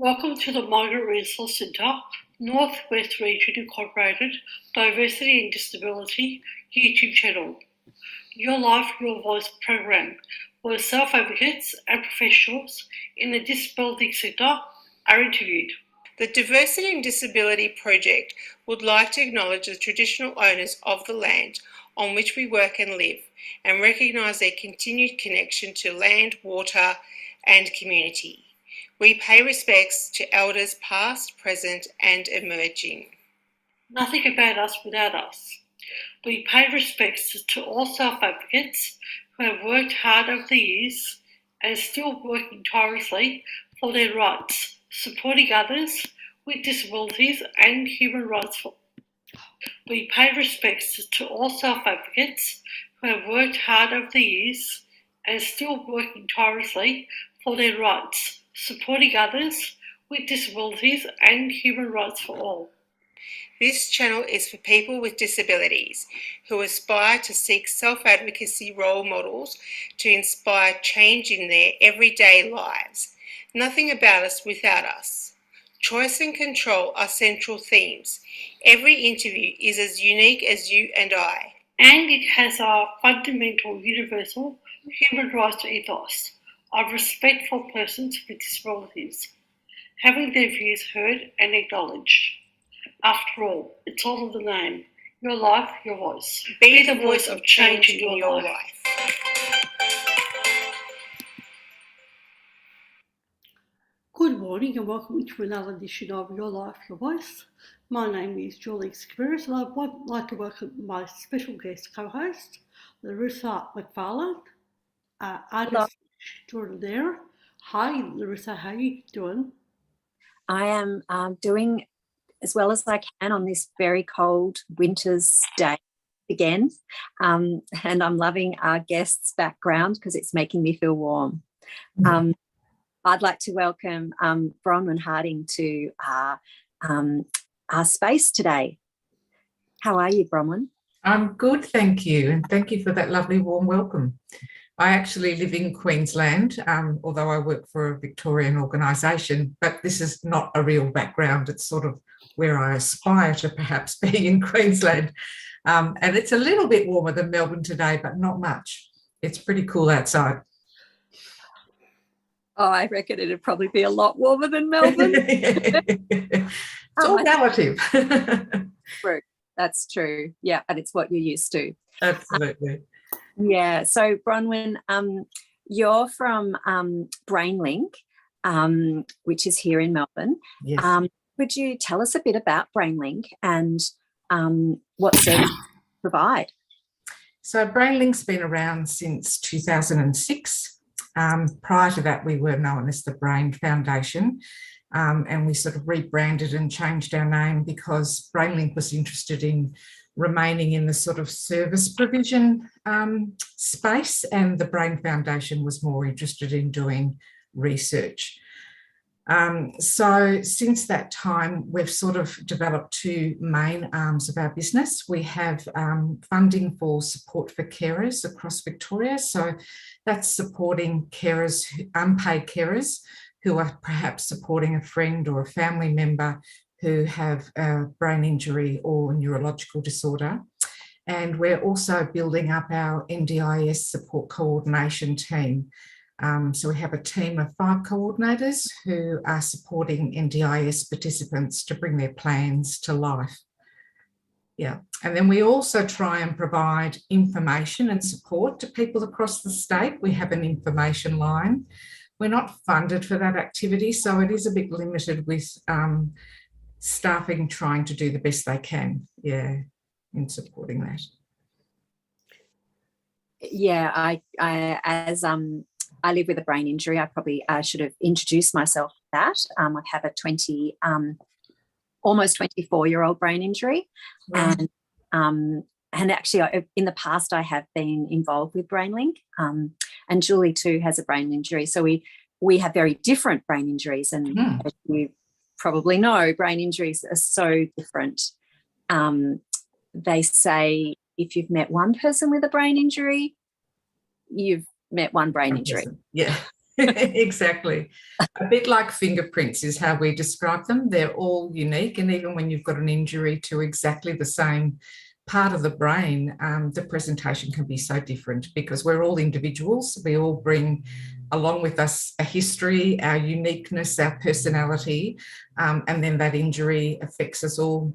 Welcome to the Migrant Resource Centre, Northwest Region Incorporated Diversity and Disability YouTube channel. Your Life, Your Voice program, where self-advocates and professionals in the disability sector are interviewed. The Diversity and Disability Project would like to acknowledge the traditional owners of the land on which we work and live and recognise their continued connection to land, water and community. We pay respects to elders past, present and emerging. Nothing about us without us. We pay respects to all self-advocates who have worked hard over the years and are still working tirelessly for their rights, supporting others with disabilities and human rights. We pay respects to all self-advocates who have worked hard over the years and are still working tirelessly for their rights, supporting others with disabilities and human rights for all. This channel is for people with disabilities who aspire to seek self-advocacy role models to inspire change in their everyday lives. Nothing about us without us. Choice and control are central themes. Every interview is as unique as you and I. And it has our fundamental universal human rights ethos of respect for persons with disabilities, having their views heard and acknowledged. After all, it's all in the name. Your life, your voice. Be the voice of change in your life. Good morning and welcome to another edition of Your Life, Your Voice. My name is Julie and I would like to welcome my special guest co-host, Larissa McFarlane, artist extraordinaire. Hi Larissa, how are you doing? I am doing as well as I can on this very cold winter's day again, and I'm loving our guest's background because it's making me feel warm. I'd like to welcome Bronwyn Harding to our space today. How are you, Bronwyn? I'm good, thank you, and thank you for that lovely warm welcome. I actually live in Queensland, although I work for a Victorian organisation, but this is not a real background. It's sort of where I aspire to perhaps be in Queensland. And it's a little bit warmer than Melbourne today, but not much. It's pretty cool outside. Oh, I reckon it'd probably be a lot warmer than Melbourne. It's all relative. That's true. Yeah, and it's what you're used to. Absolutely. Yeah. So, Bronwyn, you're from Brainlink, which is here in Melbourne. Yes. Could you tell us a bit about Brainlink and what services you provide? So, Brainlink's been around since 2006. Prior to that, we were known as the Brain Foundation, and we sort of rebranded and changed our name because Brainlink was interested in remaining in the sort of service provision space, and the Brain Foundation was more interested in doing research. So since that time, we've sort of developed two main arms of our business. We have funding for support for carers across Victoria. So that's supporting carers, unpaid carers, who are perhaps supporting a friend or a family member who have a brain injury or neurological disorder. And we're also building up our NDIS support coordination team. So we have a team of 5 coordinators who are supporting NDIS participants to bring their plans to life. Yeah, and then we also try and provide information and support to people across the state. We have an information line. We're not funded for that activity, so it is a bit limited with staffing trying to do the best they can, in supporting that. Yeah, I live with a brain injury. I probably should have introduced myself to that. I have a almost 24-year-old brain injury. Wow. And actually in the past I have been involved with Brainlink, and Julie too has a brain injury. So we have very different brain injuries, and as you probably know, brain injuries are so different. They say if you've met one person with a brain injury, you've met one brain injury. Yeah. Exactly. A bit like fingerprints is how we describe them. They're all unique, and even when you've got an injury to exactly the same part of the brain, the presentation can be so different because we're all individuals. We all bring along with us a history, our uniqueness, our personality, and then that injury affects us all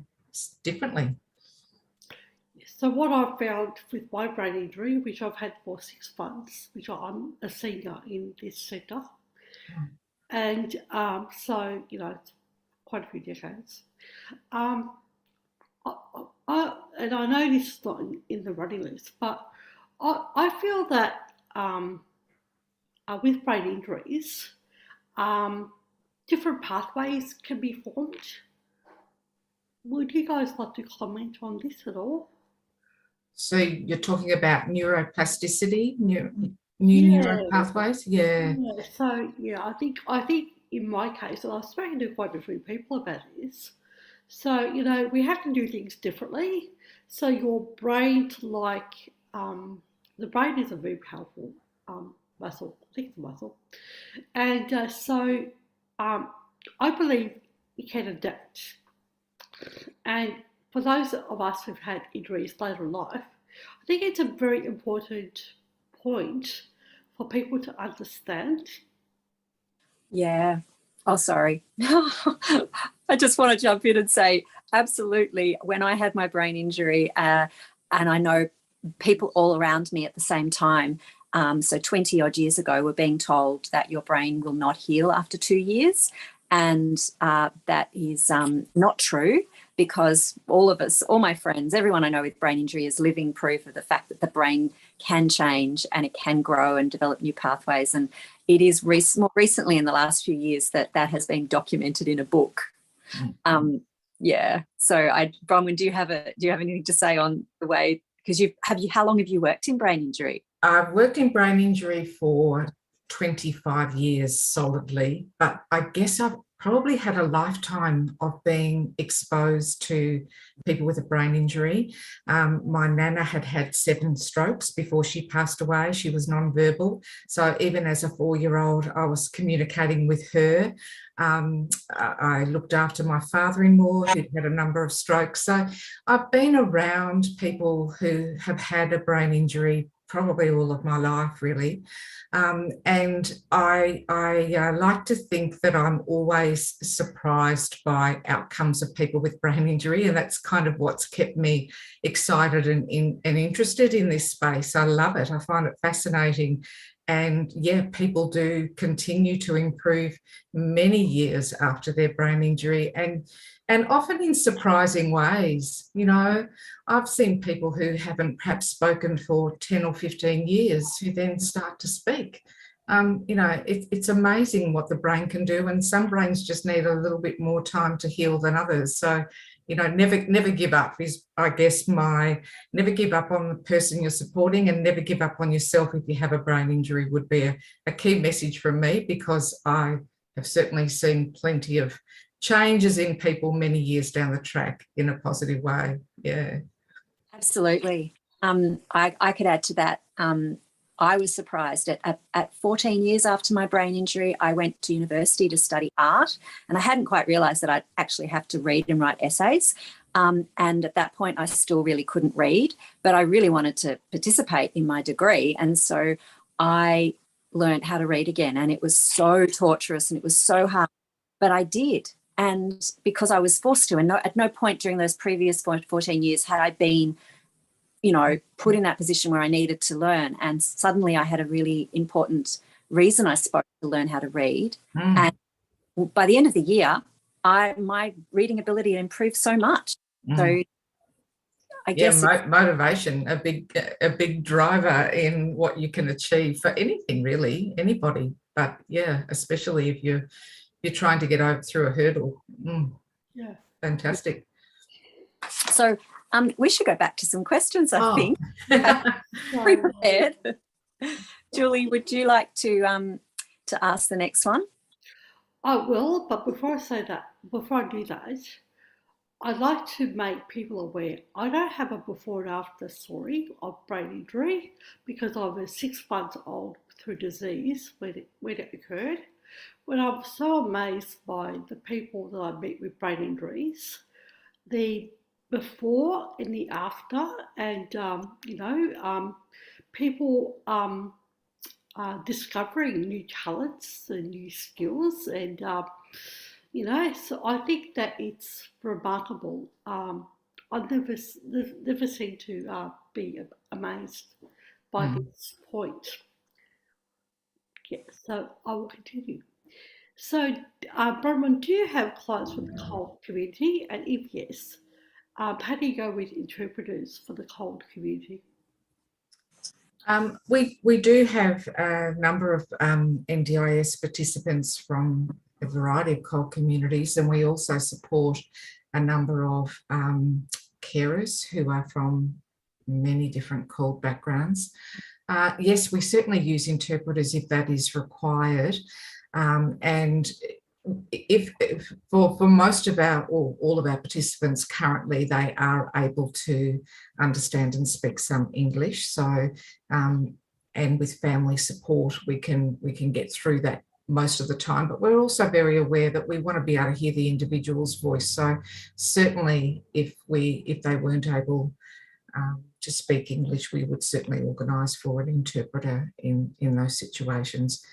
differently. So what I've found with my brain injury, which I've had for 6 months, which I'm a senior in this sector, and so, you know, it's quite a few decades. Um, and I know this is not in the running list, but I feel that with brain injuries, different pathways can be formed. Would you guys like to comment on this at all? So you're talking about neuroplasticity, new neural pathways? Yeah. So yeah, I think in my case, and I've spoken to quite a few people about this. So you know, we have to do things differently. So your brain, the brain is a very powerful muscle. I think it's a muscle, and so I believe it can adapt. And for those of us who've had injuries later in life, I think it's a very important point for people to understand. Yeah. Oh, sorry. I just want to jump in and say, absolutely. When I had my brain injury, and I know people all around me at the same time, so 20 odd years ago, we're being told that your brain will not heal after 2 years. And that is not true, because all of us, all my friends, everyone I know with brain injury is living proof of the fact that the brain can change and it can grow and develop new pathways. And it is more recently in the last few years that has been documented in a book. Yeah. So, Bronwyn, do you have anything to say on the way? Because how long have you worked in brain injury? I've worked in brain injury for 25 years solidly, but I guess I've probably had a lifetime of being exposed to people with a brain injury. My nana had 7 strokes before she passed away. She was non-verbal. So even as a 4-year-old, I was communicating with her. I looked after my father-in-law who'd had a number of strokes. So I've been around people who have had a brain injury probably all of my life, really. And I like to think that I'm always surprised by outcomes of people with brain injury, and that's kind of what's kept me excited and interested in this space. I love it. I find it fascinating. And yeah, people do continue to improve many years after their brain injury, and often in surprising ways. You know, I've seen people who haven't perhaps spoken for 10 or 15 years who then start to speak. You know, it's amazing what the brain can do, and some brains just need a little bit more time to heal than others. So, you know, never give up is, I guess, never give up on the person you're supporting, and never give up on yourself if you have a brain injury would be a key message from me, because I have certainly seen plenty of changes in people many years down the track in a positive way. Yeah. Absolutely. I could add to that. I was surprised at 14 years after my brain injury, I went to university to study art, and I hadn't quite realised that I'd actually have to read and write essays. And at that point, I still really couldn't read, but I really wanted to participate in my degree. And so I learned how to read again, and it was so torturous and it was so hard, but I did. And because I was forced to, and at no point during those previous 14 years had I been, you know, put in that position where I needed to learn. And suddenly I had a really important reason, I suppose, to learn how to read. And by the end of the year, my reading ability improved so much. So I guess motivation, a big driver in what you can achieve for anything, really, anybody. But yeah, especially if you're trying to get through a hurdle. Yeah. Fantastic. So we should go back to some questions, I think. Pre-prepared. Julie, would you like to ask the next one? I will, but before I do that, I'd like to make people aware I don't have a before and after story of brain injury because I was 6 months old through disease when it occurred. When I'm so amazed by the people that I meet with brain injuries, the before and the after, and people discovering new talents and new skills, and so I think that it's remarkable. I've never seem to be amazed by this point. Yeah, so I will continue. So, Bronwyn, do you have clients from the cold community? And if yes, how do you go with interpreters for the cold community? We do have a number of NDIS participants from a variety of COLD communities, and we also support a number of carers who are from many different COLD backgrounds. Yes, we certainly use interpreters if that is required. And if for most of our, or all of our participants currently, they are able to understand and speak some English. So, and with family support, we can get through that most of the time. But we're also very aware that we want to be able to hear the individual's voice. So certainly, if they weren't able to speak English, we would certainly organise for an interpreter in those situations.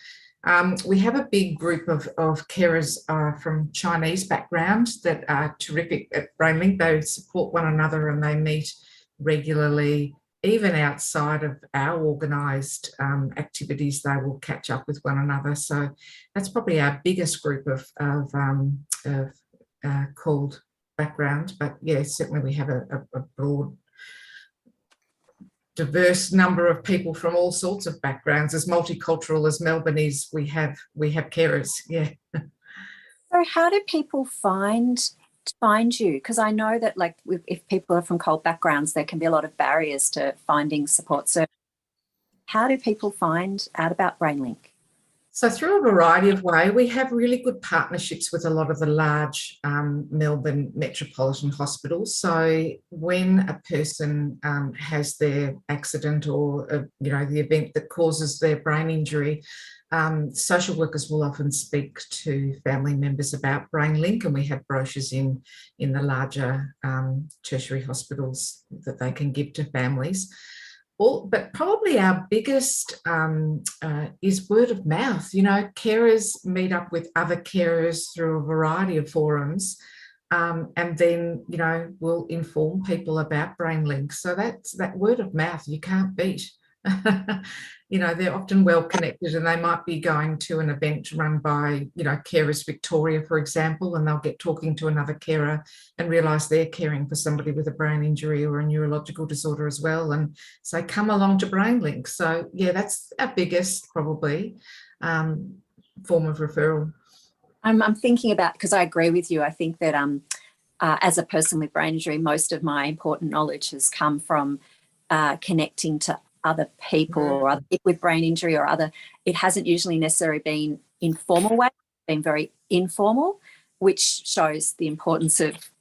We have a big group of carers from Chinese background that are terrific at Brainlink. They support one another and they meet regularly, even outside of our organised activities. They will catch up with one another. So that's probably our biggest group of called background. But yeah, certainly we have a broad, diverse number of people from all sorts of backgrounds. As multicultural as Melbourne is, we have carers. Yeah. So how do people find you? Because I know that, like, if people are from COLD backgrounds, there can be a lot of barriers to finding support. So how do people find out about Brainlink? So through a variety of ways, we have really good partnerships with a lot of the large Melbourne metropolitan hospitals. So when a person has their accident or the event that causes their brain injury, social workers will often speak to family members about Brainlink, and we have brochures in the larger tertiary hospitals that they can give to families. But probably our biggest is word of mouth. Carers meet up with other carers through a variety of forums, and then, we'll inform people about Brainlink. So that word of mouth you can't beat. They're often well connected, and they might be going to an event run by, Carers Victoria, for example, and they'll get talking to another carer and realise they're caring for somebody with a brain injury or a neurological disorder as well, and say, come along to Brainlink. So yeah, that's our biggest probably form of referral. I'm thinking about, because I agree with you, I think that as a person with brain injury, most of my important knowledge has come from connecting to other people or other people with brain injury or other. It hasn't usually necessarily been in formal way, it's been very informal, which shows the importance of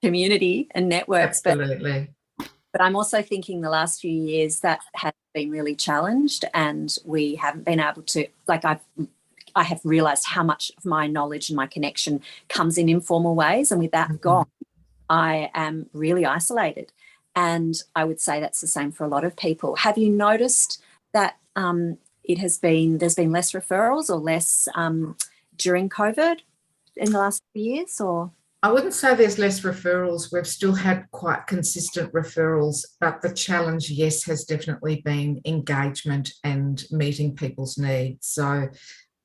community and networks. Absolutely. But I'm also thinking the last few years that has been really challenged, and we haven't been able to, I have realised how much of my knowledge and my connection comes in informal ways, and with that gone, I am really isolated. And I would say that's the same for a lot of people. Have you noticed that there's been less referrals or less during COVID in the last few years? Or I wouldn't say there's less referrals. We've still had quite consistent referrals, but the challenge, yes, has definitely been engagement and meeting people's needs. So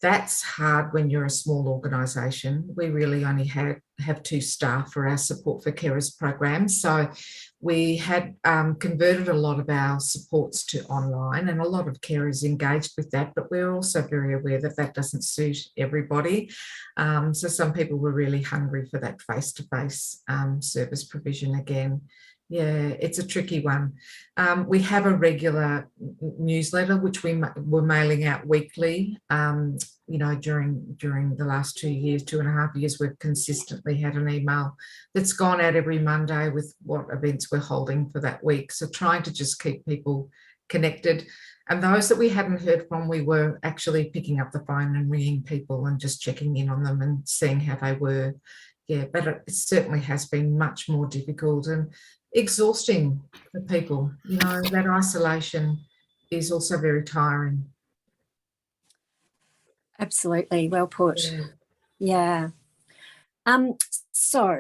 that's hard when you're a small organisation. We really only have 2 staff for our support for carers program. So we had converted a lot of our supports to online, and a lot of carers engaged with that, but we're also very aware that that doesn't suit everybody. So some people were really hungry for that face-to-face service provision again. Yeah, it's a tricky one. We have a regular newsletter which were mailing out weekly. You know, during the last 2 years, 2.5 years, we've consistently had an email that's gone out every Monday with what events we're holding for that week. So trying to just keep people connected. And those that we hadn't heard from, we were actually picking up the phone and ringing people and just checking in on them and seeing how they were. Yeah, but it certainly has been much more difficult and exhausting for people. You know, that isolation is also very tiring. Absolutely. Well put. Yeah. Yeah. So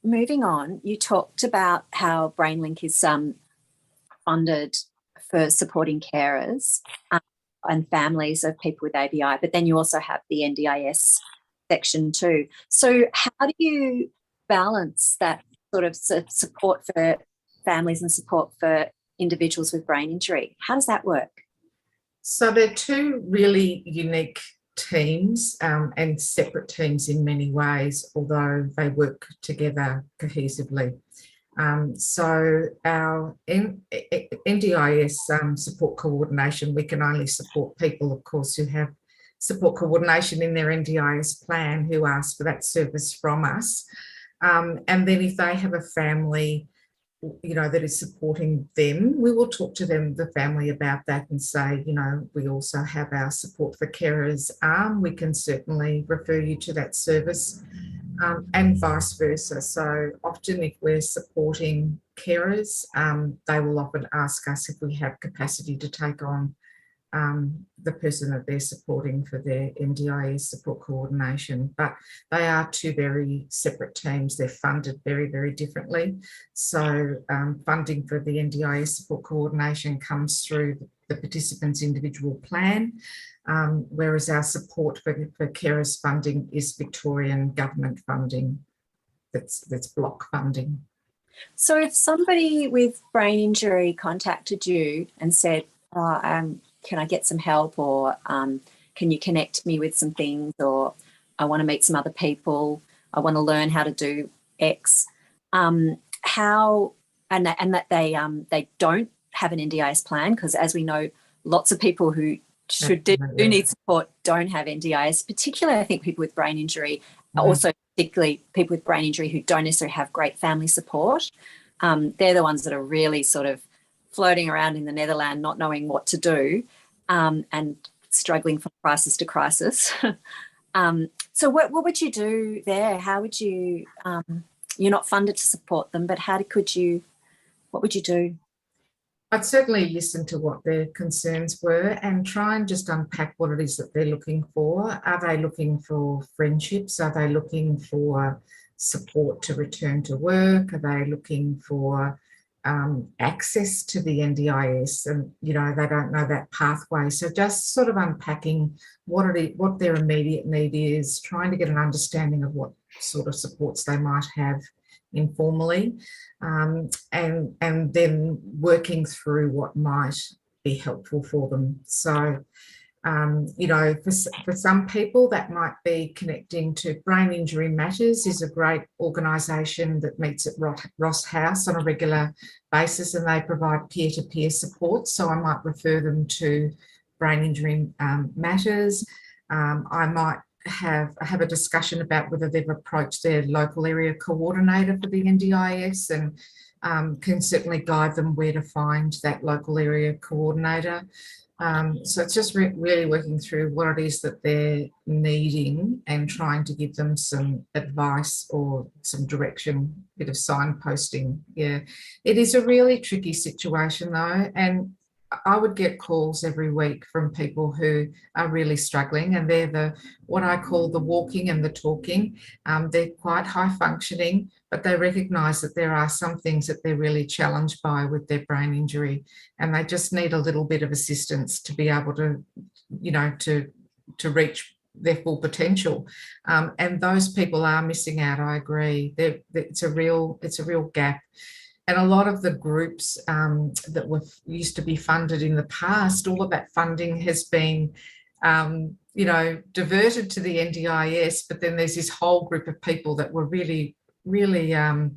moving on, you talked about how Brainlink is funded for supporting carers and families of people with ABI, but then you also have the NDIS section too. So how do you balance that sort of support for families and support for individuals with brain injury? How does that work? So they're two really unique teams and separate teams in many ways, although they work together cohesively. So our NDIS support coordination, we can only support people, of course, who have support coordination in their NDIS plan, who ask for that service from us. And then if they have a family, you know, that is supporting them, we will talk to them, the family, about that and say, you know, we also have our support for carers arm. We can certainly refer you to that service, and vice versa. So often if we're supporting carers, they will often ask us if we have capacity to take on the person that they're supporting for their NDIS support coordination. But they are two very separate teams. They're funded very, very differently. So funding for the NDIS support coordination comes through the participant's individual plan, whereas our support for carers funding is Victorian government funding. That's block funding. So if somebody with brain injury contacted you and said, can I get some help, or can you connect me with some things, or I want to meet some other people, I want to learn how to do X, how, and that they don't have an NDIS plan, because as we know, lots of people who do need support don't have NDIS, particularly I think people with brain injury, also particularly people with brain injury who don't necessarily have great family support. They're the ones that are really sort of floating around in the Netherlands, not knowing what to do, and struggling from crisis to crisis. So what would you do there? How would you, you're not funded to support them, but what would you do? I'd certainly listen to what their concerns were and try and just unpack what it is that they're looking for. Are they looking for friendships? Are they looking for support to return to work? Are they looking for access to the NDIS, and you know, they don't know that pathway? So just sort of unpacking what their immediate need is, trying to get an understanding of what sort of supports they might have informally, and then working through what might be helpful for them. So you know, for some people that might be connecting to Brain Injury Matters is a great organisation that meets at Ross House on a regular basis, and they provide peer-to-peer support. So I might refer them to Brain Injury Matters. I might have a discussion about whether they've approached their local area coordinator for the NDIS, and can certainly guide them where to find that local area coordinator. So it's just really working through what it is that they're needing and trying to give them some advice or some direction, a bit of signposting. Yeah, it is a really tricky situation though, and I would get calls every week from people who are really struggling, and they're what I call the walking and the talking. They're quite high functioning, but they recognise that there are some things that they're really challenged by with their brain injury, and they just need a little bit of assistance to be able to, you know, to reach their full potential. And those people are missing out. I agree. It's a real gap. And a lot of the groups that used to be funded in the past, all of that funding has been, you know, diverted to the NDIS, but then there's this whole group of people that were really, really not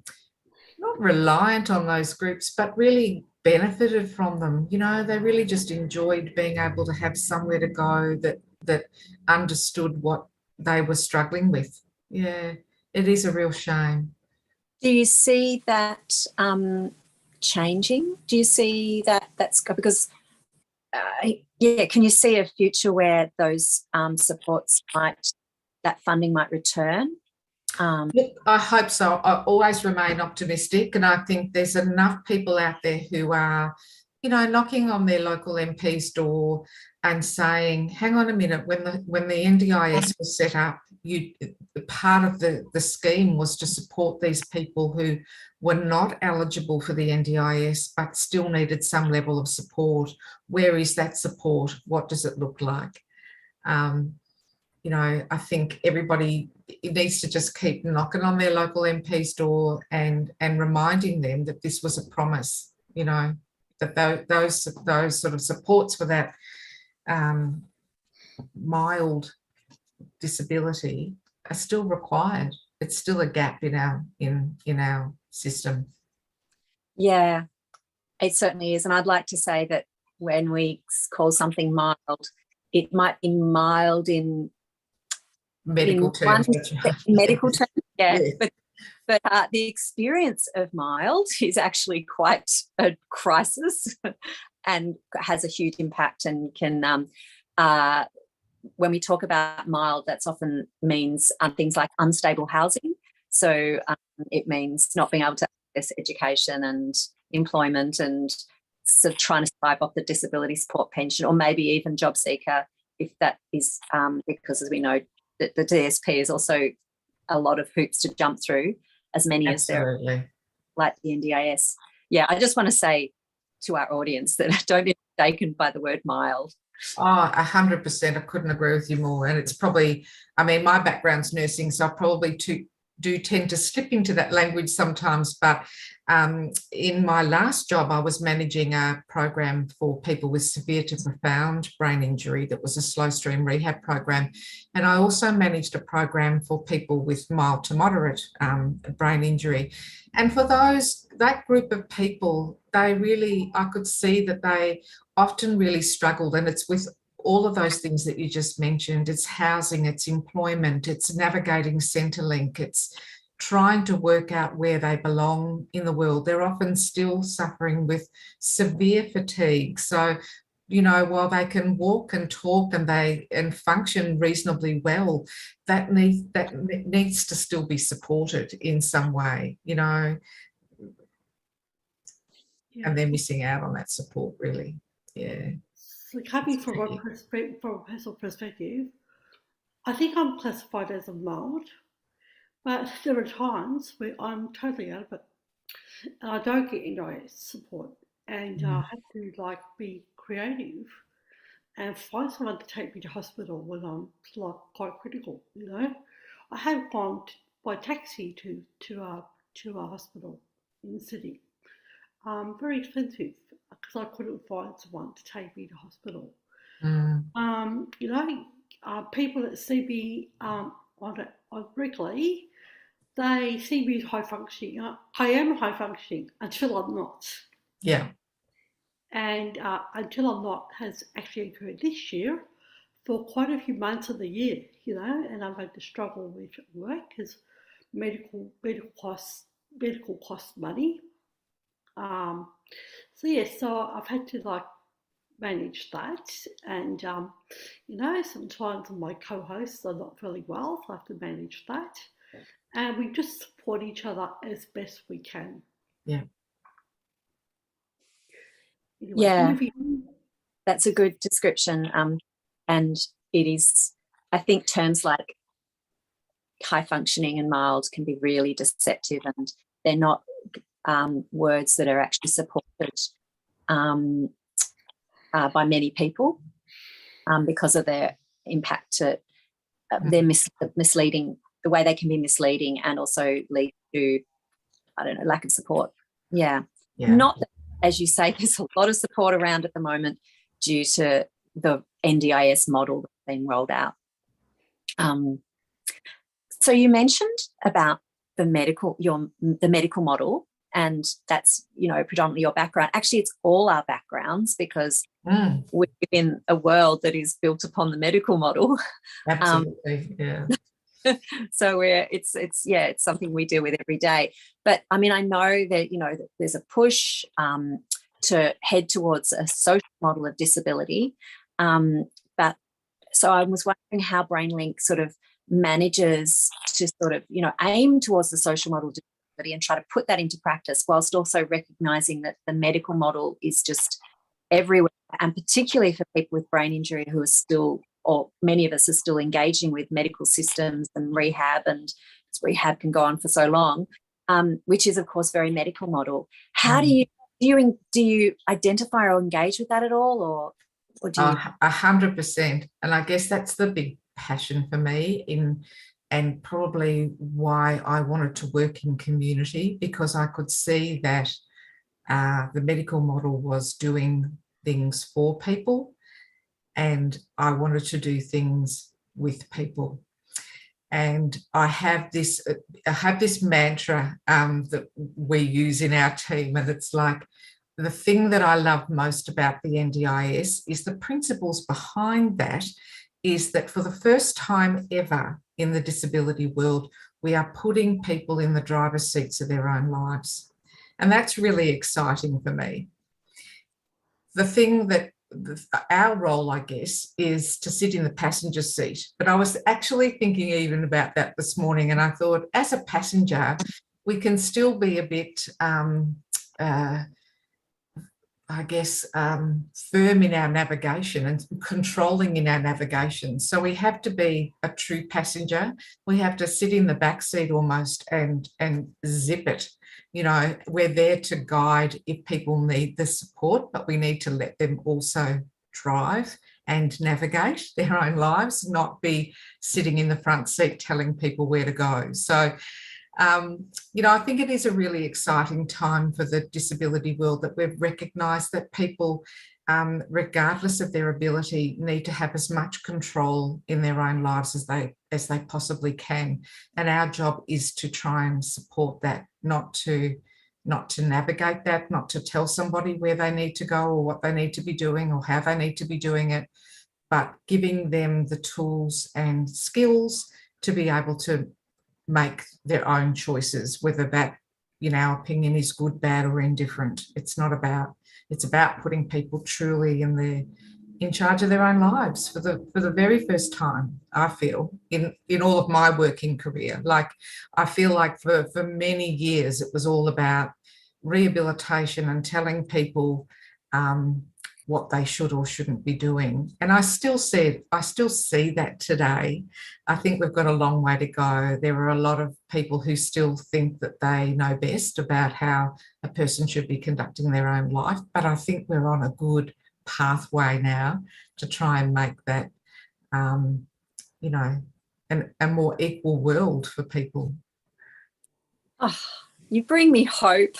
not reliant on those groups, but really benefited from them. You know, they really just enjoyed being able to have somewhere to go that understood what they were struggling with. Yeah, it is a real shame. Do you see that changing? Do you see that because, can you see a future where those supports that funding might return? Look, I hope so. I always remain optimistic, and I think there's enough people out there who are, you know, knocking on their local MP's door and saying, hang on a minute, when the NDIS was set up, part of the scheme was to support these people who were not eligible for the NDIS but still needed some level of support. Where is that support? What does it look like? You know, I think everybody needs to just keep knocking on their local MP's door and reminding them that this was a promise, you know, that those sort of supports for that mild disability are still required. It's still a gap in our system. Yeah, it certainly is. And I'd like to say that when we call something mild, it might be mild in medical terms. Medical terms, yeah. Yes. But the experience of mild is actually quite a crisis and has a huge impact, and can, when we talk about mild, that's often means things like unstable housing. So it means not being able to access education and employment, and sort of trying to survive off the disability support pension, or maybe even job seeker, if that is because, as we know, the DSP is also a lot of hoops to jump through, as many Absolutely. as there, like the NDIS. Yeah, I just want to say to our audience that don't be mistaken by the word mild. Oh, 100%. I couldn't agree with you more. And it's probably, I mean, my background's nursing, so I probably do tend to slip into that language sometimes. But in my last job, I was managing a program for people with severe to profound brain injury that was a slow stream rehab program. And I also managed a program for people with mild to moderate brain injury. And for that group of people, I could see that they often really struggled, and it's with all of those things that you just mentioned. It's housing, it's employment, it's navigating Centrelink, it's trying to work out where they belong in the world. They're often still suffering with severe fatigue. So, you know, while they can walk and talk and function reasonably well, that needs to still be supported in some way, you know. Yeah. And they're missing out on that support, really. Yeah. So coming from a personal perspective, I think I'm classified as a mild, but there are times where I'm totally out of it, and I don't get NDIS support, and I have to be creative and find someone to take me to hospital when I'm quite critical. You know, I have gone by taxi to a hospital in the city. Very expensive because I couldn't find someone to take me to hospital. You know, people that see me on regularly, they see me as high functioning. I am high functioning until I'm not. Yeah. And until I'm not has actually occurred this year for quite a few months of the year, you know, and I've had to struggle with work because medical costs money. So I've had to manage that, and you know, sometimes my co-hosts are not really well, so I have to manage that, and we just support each other as best we can. Yeah. Anyway, Yeah, that's a good description, and it is, I think terms like high functioning and mild can be really deceptive, and they're not words that are actually supported by many people because of their impact to their misleading, the way they can be misleading, and also lead to, I don't know, lack of support. Yeah. Not that, as you say, there's a lot of support around at the moment due to the NDIS model that's being rolled out. So you mentioned about the medical model and that's, you know, predominantly your background. Actually, it's all our backgrounds, because we live in a world that is built upon the medical model. Absolutely, yeah. So it's something we deal with every day. But I mean, I know that, you know, that there's a push to head towards a social model of disability. But so I was wondering how Brainlink sort of manages to sort of, you know, aim towards the social model of disability and try to put that into practice, whilst also recognising that the medical model is just everywhere, and particularly for people with brain injury who are still, or many of us are still, engaging with medical systems and rehab, and rehab can go on for so long, which is of course very medical model. How do you identify or engage with that at all, or do you? 100%, and I guess that's the big passion for me, and probably why I wanted to work in community, because I could see that the medical model was doing things for people, and I wanted to do things with people. And I have this mantra that we use in our team, and it's like, the thing that I love most about the NDIS is the principles behind that, is that for the first time ever in the disability world, we are putting people in the driver's seats of their own lives. And that's really exciting for me. The thing that our role, I guess, is to sit in the passenger seat. But I was actually thinking even about that this morning, and I thought, as a passenger, we can still be a bit, firm in our navigation and controlling in our navigation. So we have to be a true passenger. We have to sit in the back seat almost and zip it. You know, we're there to guide if people need the support, but we need to let them also drive and navigate their own lives, not be sitting in the front seat telling people where to go. So, you know, I think it is a really exciting time for the disability world, that we've recognised that people, regardless of their ability, need to have as much control in their own lives as they possibly can. And our job is to try and support that, not to navigate that, not to tell somebody where they need to go or what they need to be doing or how they need to be doing it, but giving them the tools and skills to be able to make their own choices, whether that, in our opinion, is good, bad or indifferent. It's about putting people truly in charge of their own lives for the very first time, I feel, in all of my working career. Like, I feel like for many years it was all about rehabilitation and telling people what they should or shouldn't be doing. And I still see that today. I think we've got a long way to go. There are a lot of people who still think that they know best about how a person should be conducting their own life. But I think we're on a good pathway now to try and make that, you know, a more equal world for people. Oh, you bring me hope.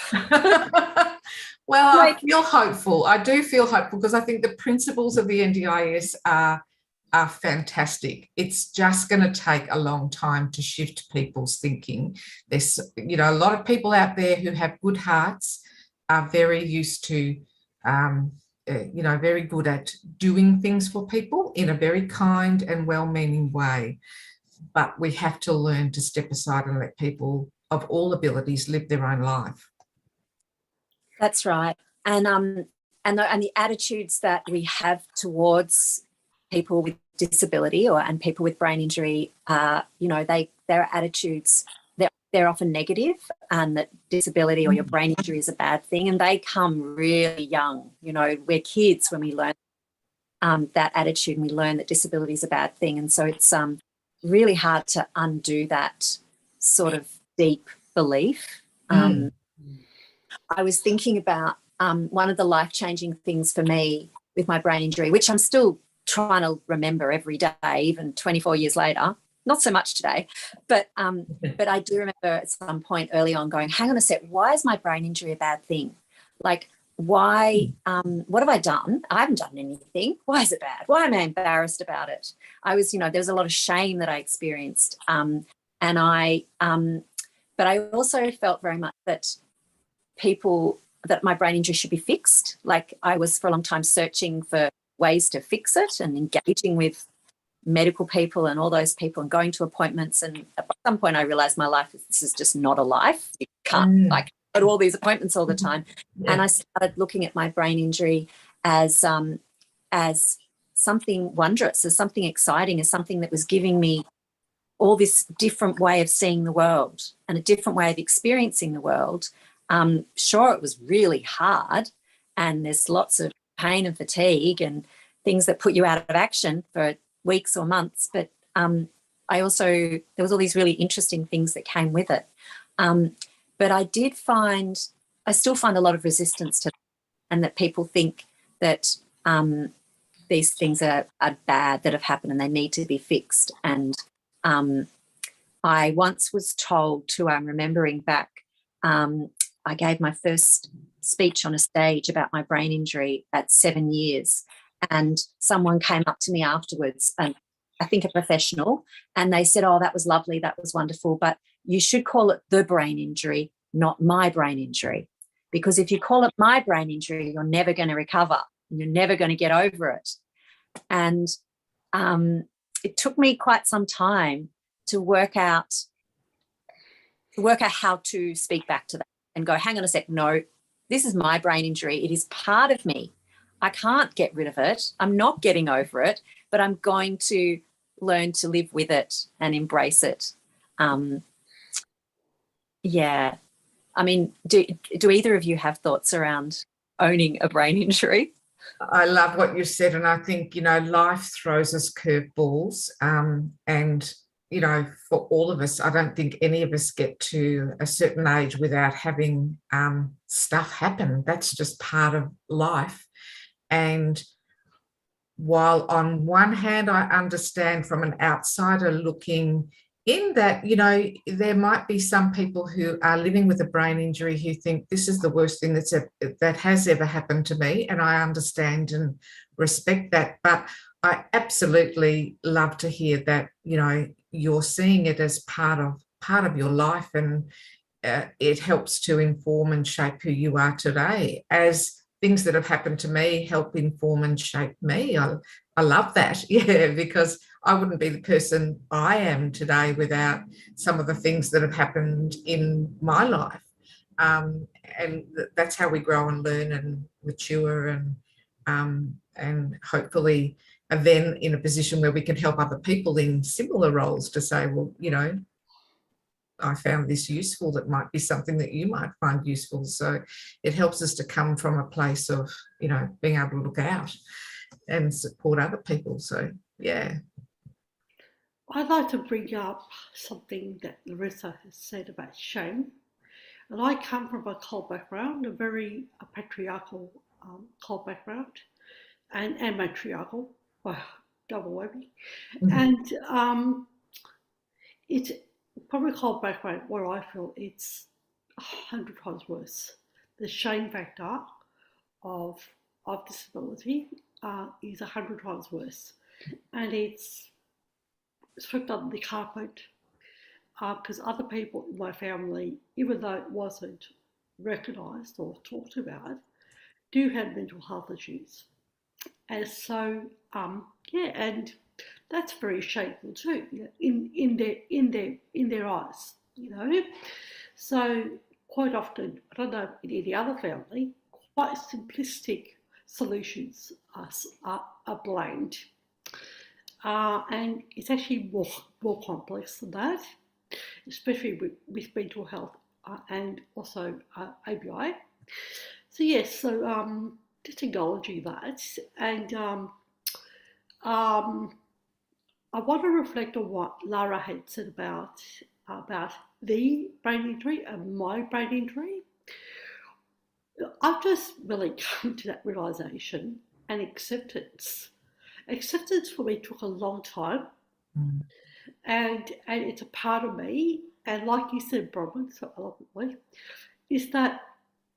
Well, I feel hopeful. I do feel hopeful, because I think the principles of the NDIS are fantastic. It's just going to take a long time to shift people's thinking. There's, you know, a lot of people out there who have good hearts, are very used to, you know, very good at doing things for people in a very kind and well-meaning way. But we have to learn to step aside and let people of all abilities live their own life. That's right. And the attitudes that we have towards people with disability and people with brain injury, you know, their attitudes, they're often negative, and that disability or your brain injury is a bad thing, and they come really young. You know, we're kids when we learn that attitude, and we learn that disability is a bad thing, and so it's really hard to undo that sort of deep belief. I was thinking about one of the life-changing things for me with my brain injury, which I'm still trying to remember every day, even 24 years later. Not so much today, but I do remember at some point early on going, hang on a sec, why is my brain injury a bad thing? Like, why, what have I done? I haven't done anything. Why is it bad? Why am I embarrassed about it? I was, you know, there was a lot of shame that I experienced. But I also felt very much that people that my brain injury should be fixed. Like I was for a long time searching for ways to fix it and engaging with medical people and all those people and going to appointments. And at some point I realized my life, this is just not a life. You can't like go to all these appointments all the time. And I started looking at my brain injury as something wondrous, as something exciting, as something that was giving me all this different way of seeing the world and a different way of experiencing the world. Sure, it was really hard and there's lots of pain and fatigue and things that put you out of action for weeks or months, but there was all these really interesting things that came with it. But I still find a lot of resistance to that, and that people think that these things are bad that have happened and they need to be fixed. And I once was told to, I'm remembering back, I gave my first speech on a stage about my brain injury at 7 years, and someone came up to me afterwards, and I think a professional, and they said, oh, that was lovely, that was wonderful, but you should call it the brain injury, not my brain injury, because if you call it my brain injury, you're never going to recover and you're never going to get over it. And it took me quite some time to work out how to speak back to that and go, hang on a sec, no, this is my brain injury. It is part of me. I can't get rid of it. I'm not getting over it, but I'm going to learn to live with it and embrace it. Yeah. I mean, do either of you have thoughts around owning a brain injury? I love what you said, and I think, life throws us curveballs, and, for all of us, I don't think any of us get to a certain age without having stuff happen. That's just part of life. And while on one hand, I understand from an outsider looking in that, there might be some people who are living with a brain injury who think this is the worst thing that has ever happened to me. And I understand and respect that. But I absolutely love to hear that, you're seeing it as part of your life, and it helps to inform and shape who you are today, as things that have happened to me help inform and shape me. I love that, because I wouldn't be the person I am today without some of the things that have happened in my life. And that's how we grow and learn and mature, and hopefully are then in a position where we can help other people in similar roles to say, well, I found this useful, that might be something that you might find useful. So it helps us to come from a place of, being able to look out and support other people. So, yeah. I'd like to bring up something that Larissa has said about shame. And I come from a cult background, a very patriarchal cult background, and matriarchal, double whammy. And it's probably a cult background where I feel it's 100 times worse. The shame factor of disability is 100 times worse. And it's swept under the carpet because other people in my family, even though it wasn't recognised or talked about, do have mental health issues. And so, and that's very shameful too, in their eyes, So quite often, I don't know in any other family, quite simplistic solutions are blamed. And it's actually more complex than that, especially with mental health and also ABI. So yes, just acknowledging that, and I want to reflect on what Lara had said about the brain injury and my brain injury. I've just really come to that realisation and acceptance. Acceptance for me took a long time, and it's a part of me. And like you said, Bronwyn, so eloquently, is that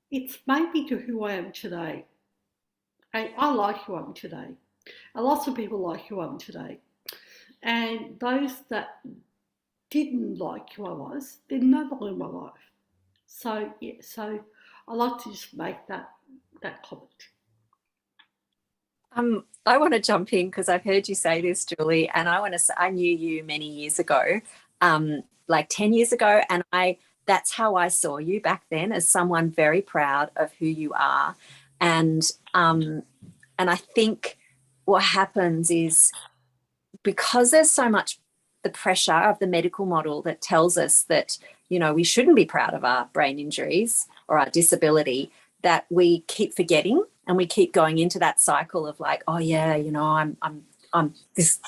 it's made me to who I am today. And I like who I am today. And lots of people like who I am today. And those that didn't like who I was, they're no longer in my life. So I like to just make that comment. I want to jump in because I've heard you say this, Julie, and I want to say I knew you many years ago, like 10 years ago, and that's how I saw you back then, as someone very proud of who you are. And I think what happens is, because there's so much the pressure of the medical model that tells us that, you know, we shouldn't be proud of our brain injuries or our disability, that we keep forgetting and we keep going into that cycle of like, oh yeah, you know, I'm this,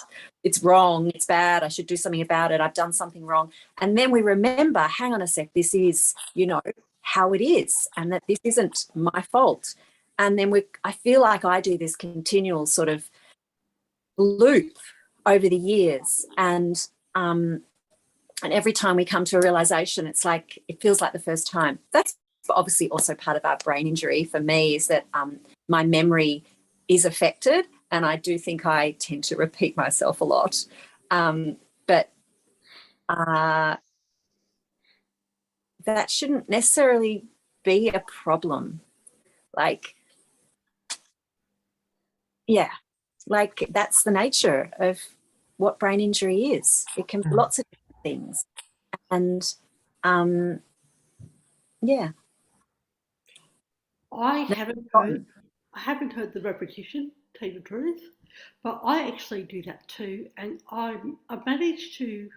it's wrong, it's bad, I should do something about it, I've done something wrong. And then we remember, hang on a sec, this is, you know, how it is, and that this isn't my fault. And then I feel like I do this continual sort of loop over the years, and every time we come to a realization, it's like, it feels like the first time. That's obviously also part of our brain injury for me, is that my memory is affected, and I do think I tend to repeat myself a lot. But that shouldn't necessarily be a problem. Like, yeah, like that's the nature of what brain injury is. It can be lots of different things. And yeah. I haven't heard the repetition, to tell you the truth, but I actually do that too, and I've managed to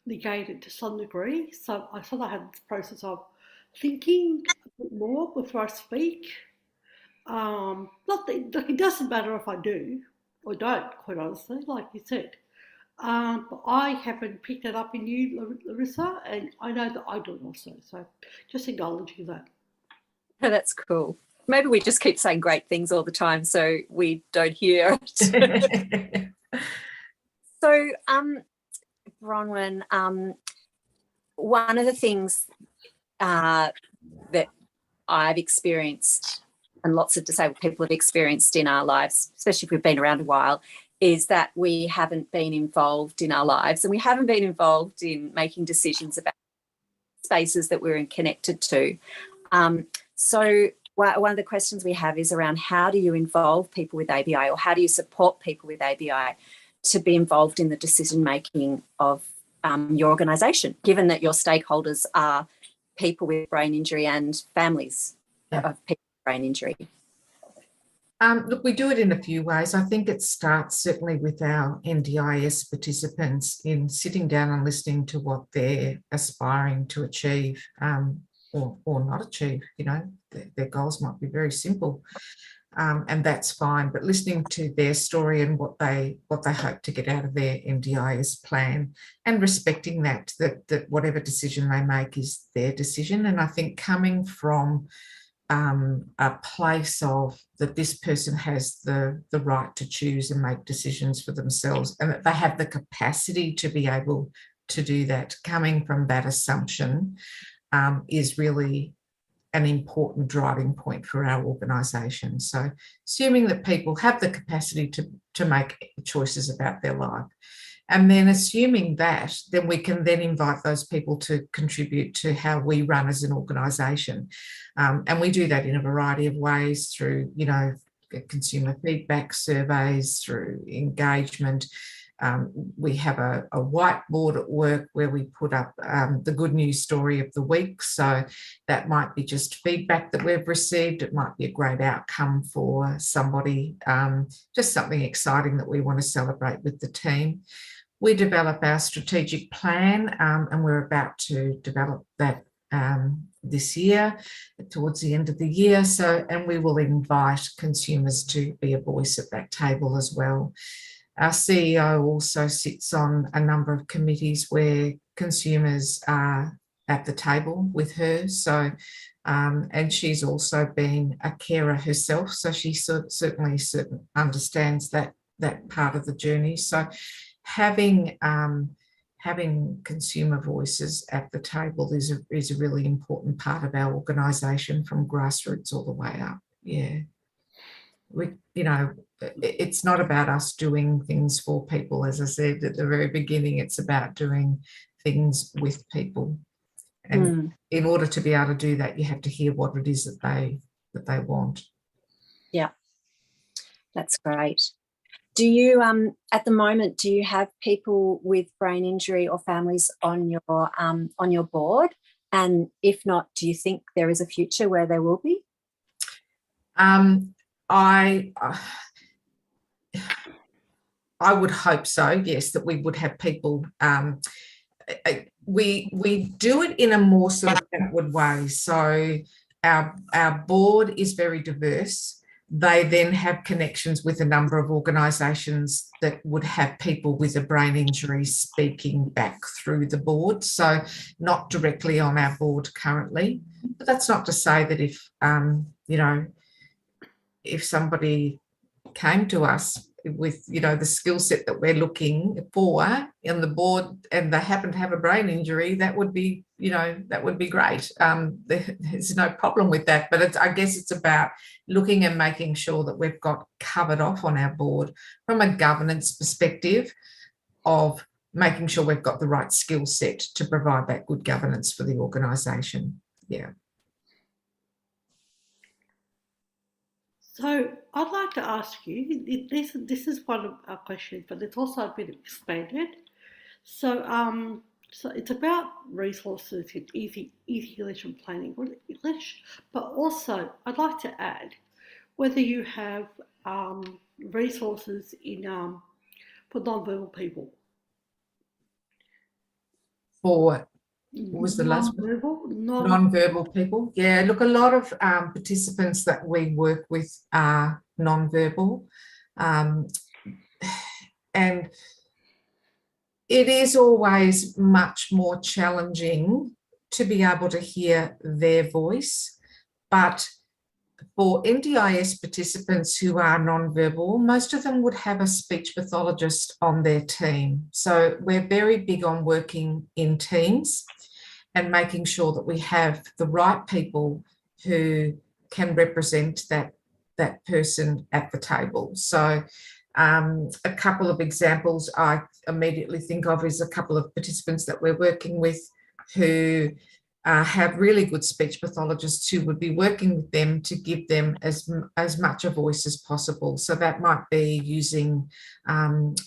negate it to some degree. So I sort of have this process of thinking a bit more before I speak. Not that, like, it doesn't matter if I do or don't, quite honestly, like you said. But I haven't picked that up in you, Larissa, and I know that I do it also. So just acknowledging that. That's cool. Maybe we just keep saying great things all the time so we don't hear it. So, Bronwyn, one of the things that I've experienced, and lots of disabled people have experienced in our lives, especially if we've been around a while, is that we haven't been involved in our lives, and we haven't been involved in making decisions about spaces that we're connected to. So one of the questions we have is around, how do you involve people with ABI, or how do you support people with ABI to be involved in the decision making of your organisation, given that your stakeholders are people with brain injury and families of people with brain injury? Look, we do it in a few ways. I think it starts certainly with our NDIS participants in sitting down and listening to what they're aspiring to achieve, or not achieve. You know, their goals might be very simple, and that's fine. But listening to their story and what they hope to get out of their NDIS plan, and respecting that whatever decision they make is their decision. And I think coming from a place of that this person has the right to choose and make decisions for themselves, and that they have the capacity to be able to do that, coming from that assumption is really an important driving point for our organisation. So assuming that people have the capacity to make choices about their life, and then assuming that, then we can then invite those people to contribute to how we run as an organisation. And we do that in a variety of ways, through, you know, consumer feedback surveys, through engagement. We have a whiteboard at work where we put up the good news story of the week. So that might be just feedback that we've received. It might be a great outcome for somebody, just something exciting that we want to celebrate with the team. We develop our strategic plan, and we're about to develop that this year, towards the end of the year. So, and we will invite consumers to be a voice at that table as well. Our CEO also sits on a number of committees where consumers are at the table with her. So, and she's also been a carer herself, so she certainly understands that part of the journey. So, having consumer voices at the table is a really important part of our organisation, from grassroots all the way up. Yeah, it's not about us doing things for people. As I said at the very beginning, it's about doing things with people. And in order to be able to do that, you have to hear what it is that they want. Yeah, that's great. Do you, at the moment, do you have people with brain injury or families on your board? And if not, do you think there is a future where there will be? I would hope so, yes, that we would have people. We do it in a more sort of outward way. So our board is very diverse. They then have connections with a number of organisations that would have people with a brain injury speaking back through the board. So not directly on our board currently, but that's not to say that if somebody came to us with the skill set that we're looking for in the board and they happen to have a brain injury, that would be great. There's no problem with that, but I guess it's about looking and making sure that we've got covered off on our board from a governance perspective of making sure we've got the right skill set to provide that good governance for the organisation. Yeah. So I'd like to ask you, this is one of our questions, but it's also a bit expanded. So so it's about resources in easy English and plain English, but also I'd like to add whether you have resources in for non-verbal people. For what was the last one? Non-verbal people. Yeah, look, a lot of participants that we work with are non-verbal, and it is always much more challenging to be able to hear their voice. But for NDIS participants who are non-verbal, most of them would have a speech pathologist on their team. So we're very big on working in teams and making sure that we have the right people who can represent that person at the table. So a couple of examples I immediately think of is a couple of participants that we're working with who have really good speech pathologists who would be working with them to give them as much a voice as possible. So that might be using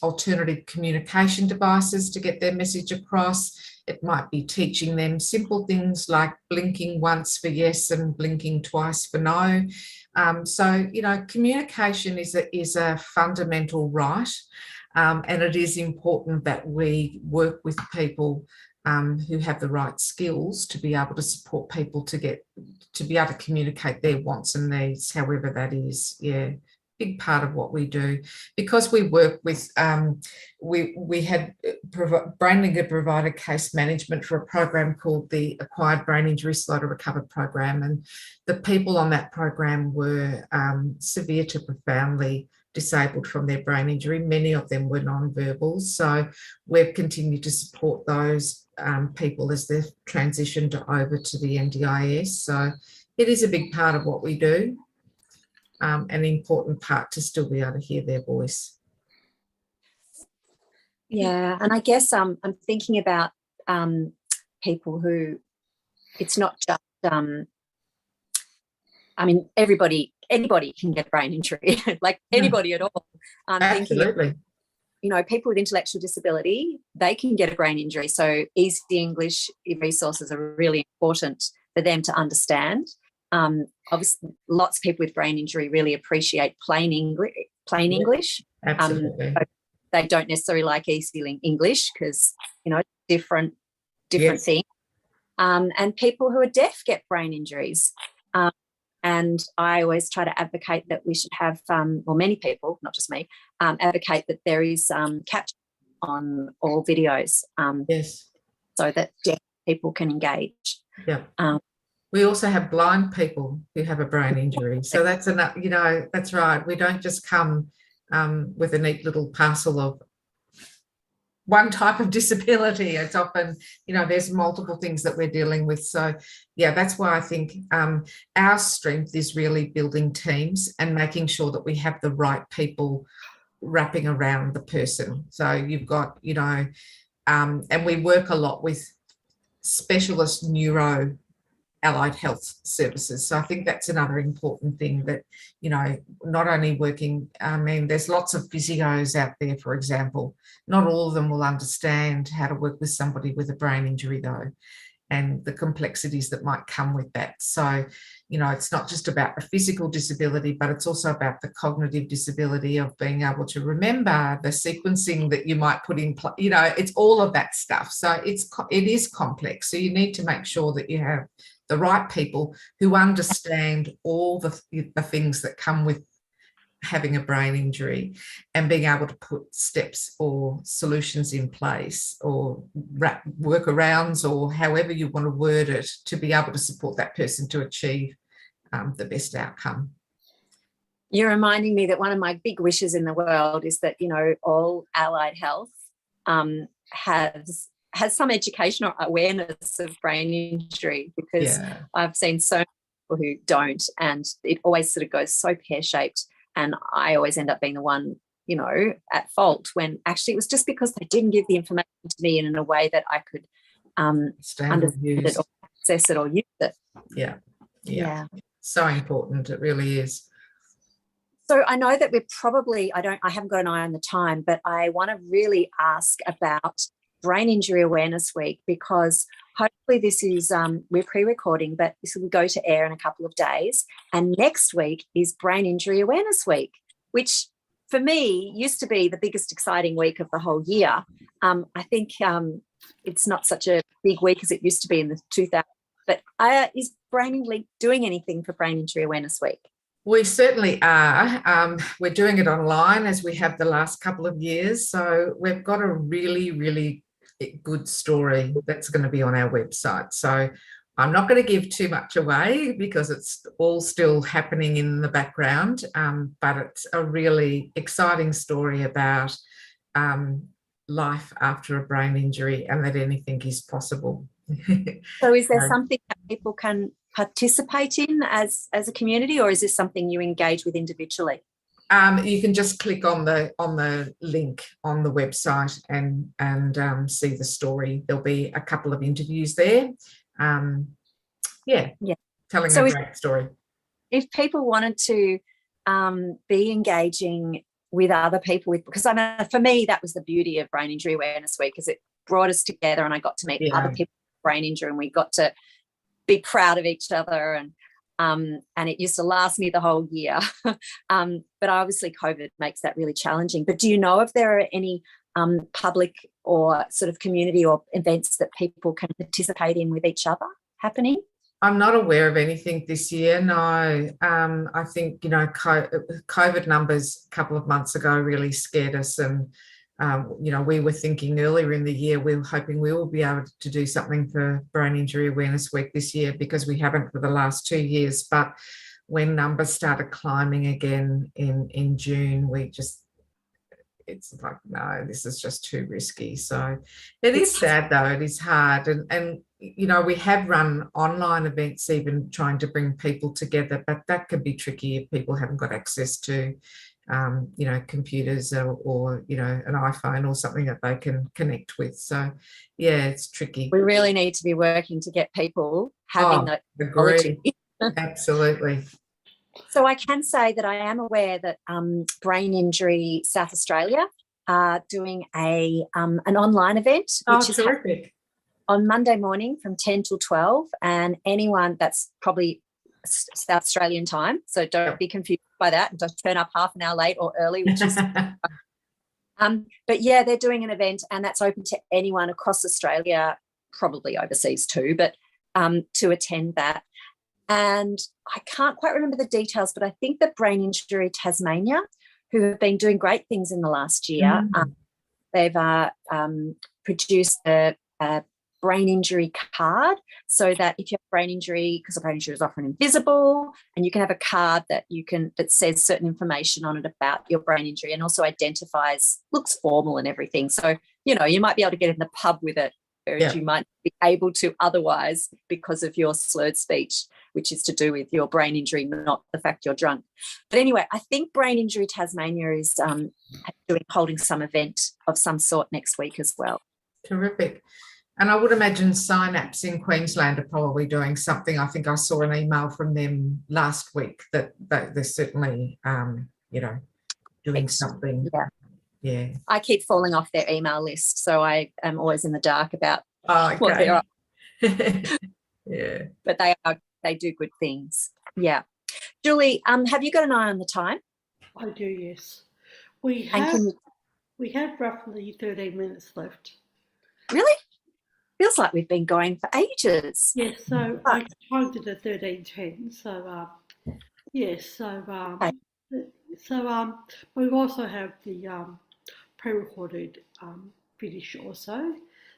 alternative communication devices to get their message across. It might be teaching them simple things like blinking once for yes and blinking twice for no. So, communication is a fundamental right, and it is important that we work with people who have the right skills to be able to support people to be able to communicate their wants and needs, however that is. Yeah, big part of what we do. Because we work with, we had Brainlink had provided case management for a program called the Acquired Brain Injury Slow to Recover program, and the people on that program were severe to profoundly disabled from their brain injury. Many of them were non-verbal. So we've continued to support those people as they've transitioned over to the NDIS. So it is a big part of what we do, an important part to still be able to hear their voice. Yeah, and I guess I'm thinking about people who, it's not just, anybody can get a brain injury, like anybody at all. Absolutely. Thinking, people with intellectual disability, they can get a brain injury. So easy English resources are really important for them to understand. Obviously, lots of people with brain injury really appreciate plain English. Absolutely. They don't necessarily like easy English because, different Yes. things. And people who are deaf get brain injuries. And I always try to advocate that we should have, many people, not just me, advocate that there is caption on all videos. Yes. So that deaf people can engage. Yeah. We also have blind people who have a brain injury. So that's enough, that's right. We don't just come with a neat little parcel of one type of disability. It's often, there's multiple things that we're dealing with. So, yeah, that's why I think our strength is really building teams and making sure that we have the right people wrapping around the person. So you've got, and we work a lot with specialist neuro allied health services. So I think that's another important thing, that, not only working, there's lots of physios out there, for example. Not all of them will understand how to work with somebody with a brain injury, though, and the complexities that might come with that. So, it's not just about the physical disability, but it's also about the cognitive disability of being able to remember the sequencing that you might put in place. It's all of that stuff. So it is complex. So you need to make sure that you have the right people who understand all the things that come with having a brain injury, and being able to put steps or solutions in place, or workarounds, or however you want to word it, to be able to support that person to achieve the best outcome. You're reminding me that one of my big wishes in the world is that, all allied health has some education or awareness of brain injury, because I've seen so many people who don't, and it always sort of goes so pear-shaped. And I always end up being the one, at fault, when actually it was just because they didn't give the information to me in a way that I could understand it or access it or use it. Yeah. So important. It really is. So I know that we're probably, I haven't got an eye on the time, but I want to really ask about Brain Injury Awareness Week, because hopefully this is, we're pre-recording, but this will go to air in a couple of days. And next week is Brain Injury Awareness Week, which for me used to be the biggest exciting week of the whole year. I think it's not such a big week as it used to be in the 2000s. But is Brainlink doing anything for Brain Injury Awareness Week? We certainly are. We're doing it online, as we have the last couple of years. So we've got a really, really good story that's going to be on our website. So I'm not going to give too much away, because it's all still happening in the background, but it's a really exciting story about life after a brain injury, and that anything is possible. So is there something that people can participate in as a community, or is this something you engage with individually? You can just click on the link on the website and see the story. There'll be a couple of interviews there. Telling a great story. If people wanted to be engaging with other people, because I know for me that was the beauty of Brain Injury Awareness Week, is it brought us together, and I got to meet other people with brain injury, and we got to be proud of each other, and it used to last me the whole year. But obviously COVID makes that really challenging. But do you know if there are any public or sort of community or events that people can participate in with each other happening? I'm not aware of anything this year, no. I think, COVID numbers a couple of months ago really scared us, and we were thinking earlier in the year, we were hoping we will be able to do something for Brain Injury Awareness Week this year, because we haven't for the last 2 years. But when numbers started climbing again in June, it's like, no, this is just too risky. So it is sad, though. It is hard. And we have run online events, even trying to bring people together, but that can be tricky if people haven't got access to computers or an iPhone or something that they can connect with. So it's tricky. We really need to be working to get people having that technology. Absolutely. So I can say that I am aware that Brain Injury South Australia are doing an online event, which is terrific, on Monday morning from 10 till 12, and anyone, that's probably South Australian time, so don't be confused by that, and don't turn up half an hour late or early, which is but they're doing an event, and that's open to anyone across Australia, probably overseas too, but to attend that. And I can't quite remember the details, but I think that Brain Injury Tasmania, who have been doing great things in the last year, they've produced a brain injury card, so that if you have brain injury, because a brain injury is often invisible, and you can have a card that says certain information on it about your brain injury, and also looks formal and everything. So, you might be able to get in the pub with it, whereas you might be able to otherwise, because of your slurred speech, which is to do with your brain injury, not the fact you're drunk. But anyway, I think Brain Injury Tasmania is holding some event of some sort next week as well. Terrific. And I would imagine Synapse in Queensland are probably doing something. I think I saw an email from them last week that they're certainly, doing something. Yeah. Yeah. I keep falling off their email list, so I am always in the dark about what Okay. they're up. Yeah. But they do good things. Yeah. Julie, have you got an eye on the time? I do, yes. We And have roughly 13 minutes left. really? Feels like we've been going for ages. Yes, so I timed it at 13:10. So yes, Okay. we also have the pre-recorded finish also.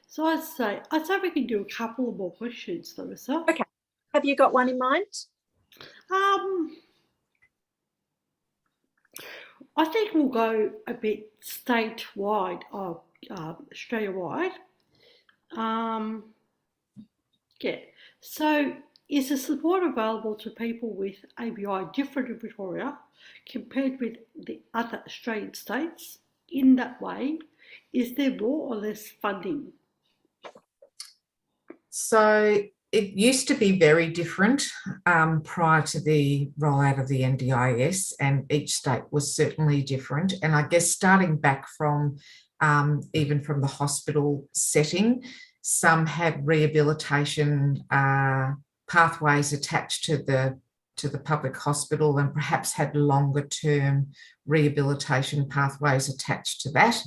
So I'd say we can do a couple of more questions, Larissa. Okay. Have you got one in mind? I think we'll go a bit statewide or Australia-wide. Yeah. So is the support available to people with ABI different in Victoria compared with the other Australian states? In that way, is there more or less funding? So it used to be very different prior to the rollout of the NDIS, and each state was certainly different. And I guess starting back from even from the hospital setting, some had rehabilitation pathways attached to the public hospital, and perhaps had longer term rehabilitation pathways attached to that.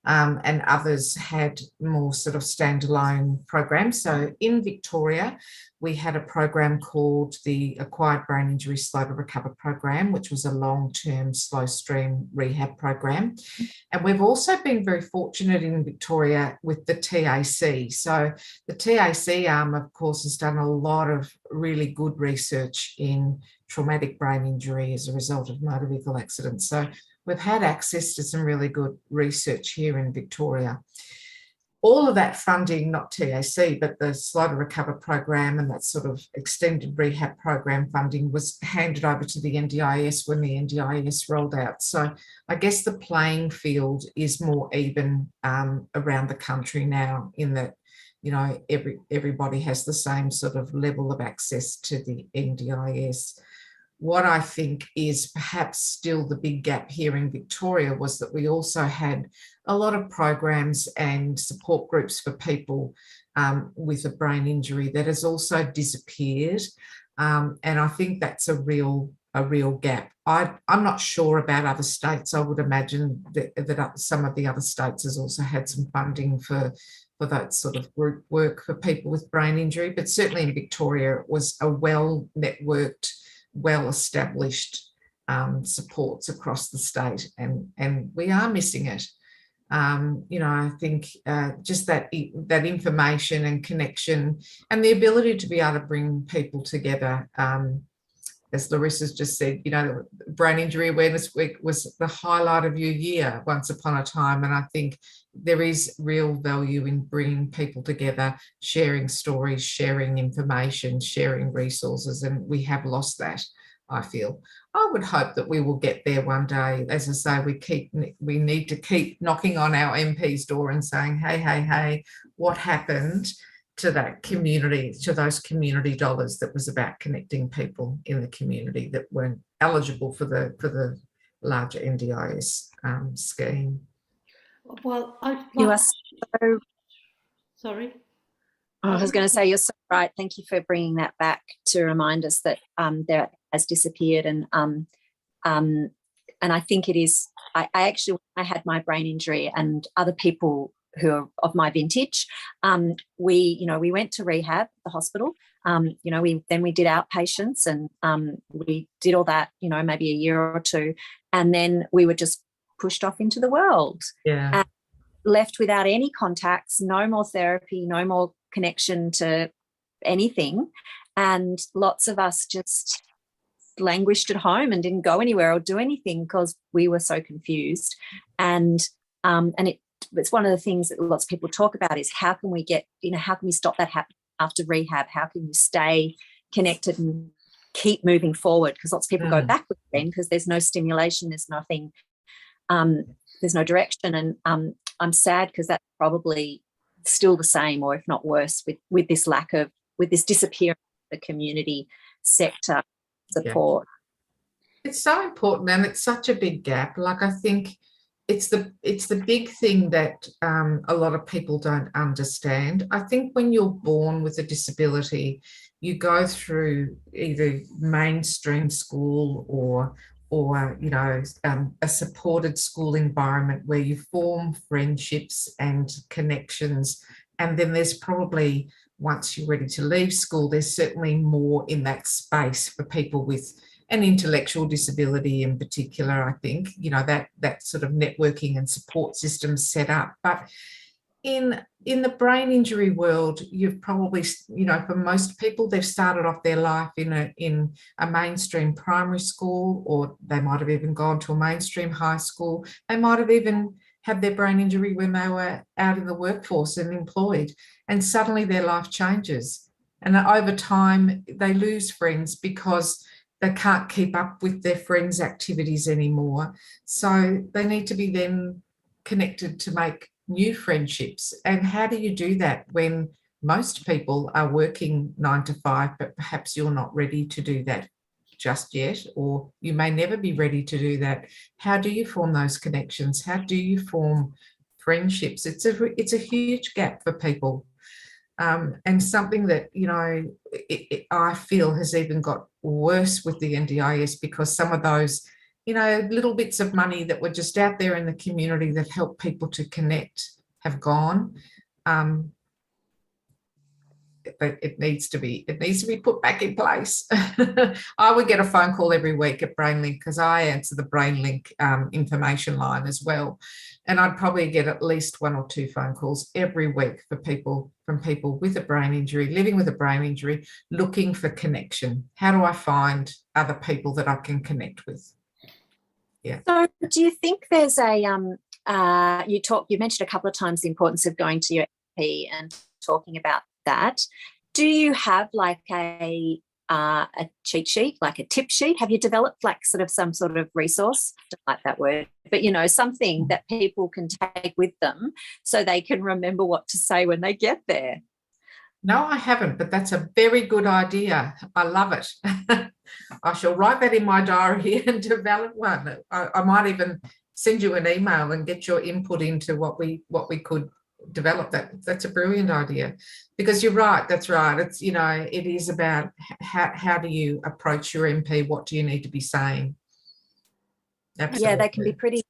And others had more sort of standalone programs. So in Victoria, we had a program called the Acquired Brain Injury Slow to Recover program, which was a long-term slow stream rehab program. And we've also been very fortunate in Victoria with the TAC. So the TAC arm, of course, has done a lot of really good research in traumatic brain injury as a result of motor vehicle accidents. So we've had access to some really good research here in Victoria. All of that funding, not TAC, but the Slow to Recover program and that sort of extended rehab program funding was handed over to the NDIS when the NDIS rolled out. So I guess the playing field is more even around the country now, in that, everybody has the same sort of level of access to the NDIS. What I think is perhaps still the big gap here in Victoria was that we also had a lot of programs and support groups for people with a brain injury that has also disappeared. And I think that's a real gap. I'm not sure about other states. I would imagine that some of the other states has also had some funding for that sort of group work for people with brain injury. But certainly in Victoria, it was a well-networked, well-established supports across the state, and we are missing it. I think just that information and connection and the ability to be able to bring people together. As Larissa's just said, Brain Injury Awareness Week was the highlight of your year once upon a time, and I think there is real value in bringing people together, sharing stories, sharing information, sharing resources, and we have lost that, I feel. I would hope that we will get there one day. As I say, we need to keep knocking on our MP's door and saying, hey, what happened to that community, to those community dollars that was about connecting people in the community that weren't eligible for the larger NDIS scheme. Well, you are so... Sorry. I was going to say, you're so right. Thank you for bringing that back to remind us that there has disappeared. And I think it is, I actually, when I had my brain injury, and other people who are of my vintage, we went to rehab, the hospital. We did outpatients, and we did all that, maybe a year or two. And then we were just pushed off into the world. Yeah. And left without any contacts, no more therapy, no more connection to anything. And lots of us just languished at home and didn't go anywhere or do anything because we were so confused. And it's one of the things that lots of people talk about is how can we get, how can we stop that happening after rehab? How can you stay connected and keep moving forward? Because lots of people go backwards then because there's no stimulation, there's nothing, there's no direction. And I'm sad because that's probably still the same, or if not worse, with this with this disappearance of the community sector support. It's so important, and it's such a big gap. Like, I think it's the big thing that a lot of people don't understand. I think when you're born with a disability, you go through either mainstream school or a supported school environment where you form friendships and connections, and then there's probably, once you're ready to leave school, there's certainly more in that space for people with an intellectual disability in particular. I think, that sort of networking and support system set up. But in the brain injury world, you've probably, for most people, they've started off their life in a mainstream primary school, or they might have even gone to a mainstream high school. They might have even had their brain injury when they were out in the workforce and employed, and suddenly their life changes. And over time, they lose friends because they can't keep up with their friends' activities anymore. So they need to be then connected to make new friendships. And how do you do that when most people are working 9 to 5, but perhaps you're not ready to do that just yet, or you may never be ready to do that? How do you form those connections? How do you form friendships? It's a huge gap for people. And something that, I feel has even got worse with the NDIS, because some of those, little bits of money that were just out there in the community that help people to connect have gone. But it needs to be put back in place. I would get a phone call every week at Brainlink, because I answer the Brainlink information line as well, and I'd probably get at least 1 or 2 phone calls every week from people with a brain injury, living with a brain injury, looking for connection. How do I find other people that I can connect with? Yeah. So, do you think there's a you mentioned a couple of times the importance of going to your MP and talking about that. Do you have like a cheat sheet, like a tip sheet? Have you developed like some sort of resource? I don't like that word, but something that people can take with them so they can remember what to say when they get there? No, I haven't, but that's a very good idea. I love it. I shall write that in my diary and develop one. I might even send you an email and get your input into what we could develop. That's a brilliant idea, because you're right. That's right. It's, it is about how do you approach your MP? What do you need to be saying? Absolutely. Yeah, they can be pretty